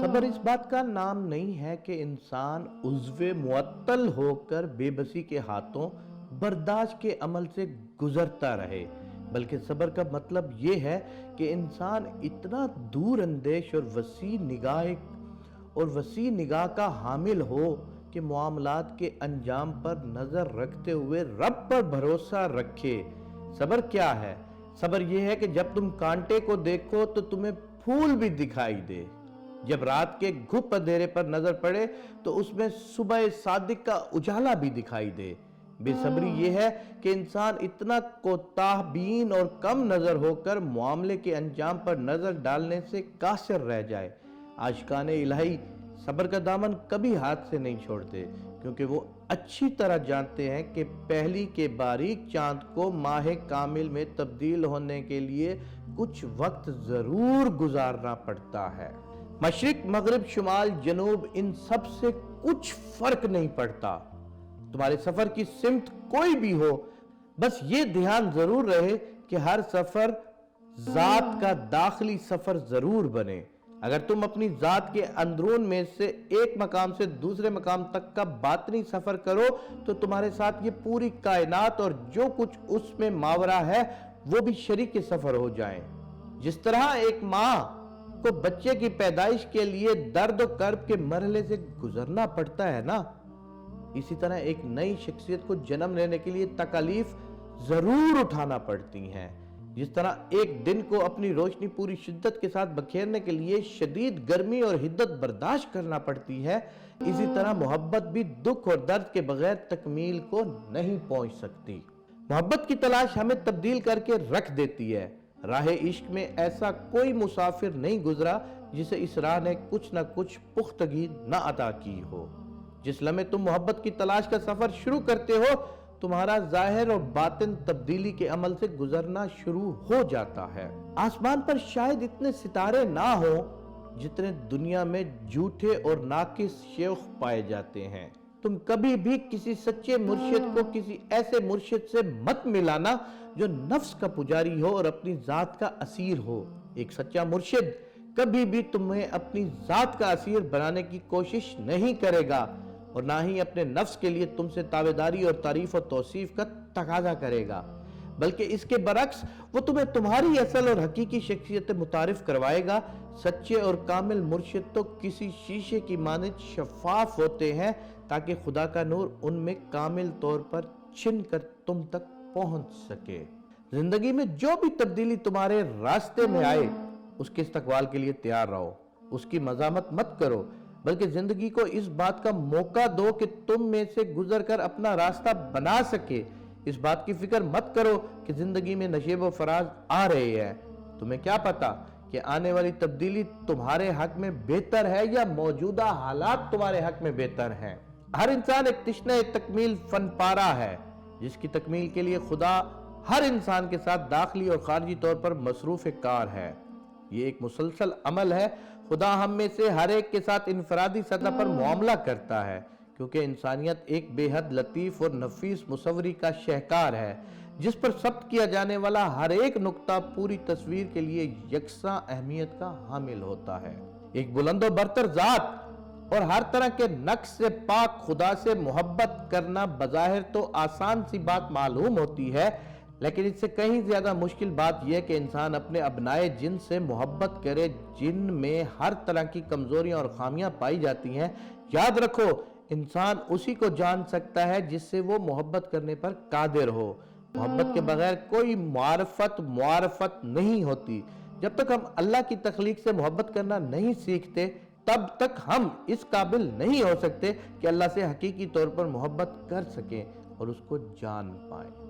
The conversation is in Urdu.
صبر اس بات کا نام نہیں ہے کہ انسان عضو معطل ہو کر بے بسی کے ہاتھوں برداشت کے عمل سے گزرتا رہے، بلکہ صبر کا مطلب یہ ہے کہ انسان اتنا دور اندیش اور وسیع نگاہ کا حامل ہو کہ معاملات کے انجام پر نظر رکھتے ہوئے رب پر بھروسہ رکھے۔ صبر کیا ہے؟ صبر یہ ہے کہ جب تم کانٹے کو دیکھو تو تمہیں پھول بھی دکھائی دے، جب رات کے گھپ اندھیرے پر نظر پڑے تو اس میں صبح صادق کا اجالا بھی دکھائی دے۔ بے صبری یہ ہے کہ انسان اتنا کوتاہ بین اور کم نظر ہو کر معاملے کے انجام پر نظر ڈالنے سے قاصر رہ جائے۔ عاشقان الہی صبر کا دامن کبھی ہاتھ سے نہیں چھوڑتے، کیونکہ وہ اچھی طرح جانتے ہیں کہ پہلی کے باریک چاند کو ماہ کامل میں تبدیل ہونے کے لیے کچھ وقت ضرور گزارنا پڑتا ہے۔ مشرق، مغرب، شمال، جنوب، ان سب سے کچھ فرق نہیں پڑتا۔ تمہارے سفر کی سمت کوئی بھی ہو، بس یہ دھیان ضرور رہے کہ ہر سفر ذات کا داخلی سفر ضرور بنے۔ اگر تم اپنی ذات کے اندرون میں سے ایک مقام سے دوسرے مقام تک کا باطنی سفر کرو تو تمہارے ساتھ یہ پوری کائنات اور جو کچھ اس میں ماورا ہے وہ بھی شریک سفر ہو جائیں۔ جس طرح ایک ماں کو بچے کی پیدائش کے لیے درد و کرب کے مرحلے سے گزرنا پڑتا ہے نا، اسی طرح ایک نئی شخصیت کو جنم لینے کے لیے تکالیف ضرور اٹھانا پڑتی ہیں۔ جس طرح ایک دن کو اپنی روشنی پوری شدت کے ساتھ بکھیرنے کے لیے شدید گرمی اور حدت برداشت کرنا پڑتی ہے، اسی طرح محبت بھی دکھ اور درد کے بغیر تکمیل کو نہیں پہنچ سکتی۔ محبت کی تلاش ہمیں تبدیل کر کے رکھ دیتی ہے۔ راہ عشق میں ایسا کوئی مسافر نہیں گزرا جسے اس راہ نے کچھ نہ کچھ پختگی نہ عطا کی ہو۔ جس لمحے تم محبت کی تلاش کا سفر شروع کرتے ہو، تمہارا ظاہر اور باطن تبدیلی کے عمل سے گزرنا شروع ہو جاتا ہے۔ آسمان پر شاید اتنے ستارے نہ ہوں جتنے دنیا میں جھوٹے اور ناقص شیوخ پائے جاتے ہیں۔ تم کبھی بھی کسی سچے مرشد کو کسی ایسے مرشد سے مت ملانا جو نفس کا پجاری ہو اور اپنی ذات کا اسیر ہو۔ ایک سچا مرشد کبھی بھی تمہیں اپنی ذات کا اسیر بنانے کی کوشش نہیں کرے گا اور نہ ہی اپنے نفس کے لیے تم سے تابعداری اور تعریف و توصیف کا تقاضا کرے گا، بلکہ اس کے برعکس وہ تمہیں تمہاری اصل اور حقیقی شخصیت متعارف کروائے گا۔ سچے اور کامل مرشد تو کسی شیشے کی مانند شفاف ہوتے ہیں تاکہ خدا کا نور ان میں کامل طور پر چھن کر تم تک پہنچ سکے۔ زندگی میں جو بھی تبدیلی تمہارے راستے میں آئے اس کے استقبال کے لیے تیار رہو، اس کی مذمت مت کرو، بلکہ زندگی کو اس بات کا موقع دو کہ تم میں سے گزر کر اپنا راستہ بنا سکے۔ اس بات کی فکر مت کرو کہ زندگی میں نشیب و فراز آ رہے ہیں۔ تمہیں کیا پتا کہ آنے والی تبدیلی تمہارے حق میں بہتر ہے یا موجودہ حالات تمہارے حق میں بہتر ہیں۔ ہر انسان ایک تشنہ تکمیل فن پارہ ہے، جس کی تکمیل کے لیے خدا ہر انسان کے ساتھ داخلی اور خارجی طور پر مصروف کار ہے۔ یہ ایک مسلسل عمل ہے۔ خدا ہم میں سے ہر ایک کے ساتھ انفرادی سطح پر معاملہ کرتا ہے، کیونکہ انسانیت ایک بے حد لطیف اور نفیس مصوری کا شہکار ہے، جس پر ثبت کیا جانے والا ہر ایک نقطہ پوری تصویر کے لیے یکساں اہمیت کا حامل ہوتا ہے۔ ایک بلند و برتر ذات اور ہر طرح کے نقص سے پاک خدا سے محبت کرنا بظاہر تو آسان سی بات معلوم ہوتی ہے، لیکن اس سے کہیں زیادہ مشکل بات یہ کہ انسان اپنے ابنائے جن سے محبت کرے جن میں ہر طرح کی کمزوریاں اور خامیاں پائی جاتی ہیں۔ یاد رکھو، انسان اسی کو جان سکتا ہے جس سے وہ محبت کرنے پر قادر ہو۔ محبت کے بغیر کوئی معرفت نہیں ہوتی۔ جب تک ہم اللہ کی تخلیق سے محبت کرنا نہیں سیکھتے تب تک ہم اس قابل نہیں ہو سکتے کہ اللہ سے حقیقی طور پر محبت کر سکیں اور اس کو جان پائیں۔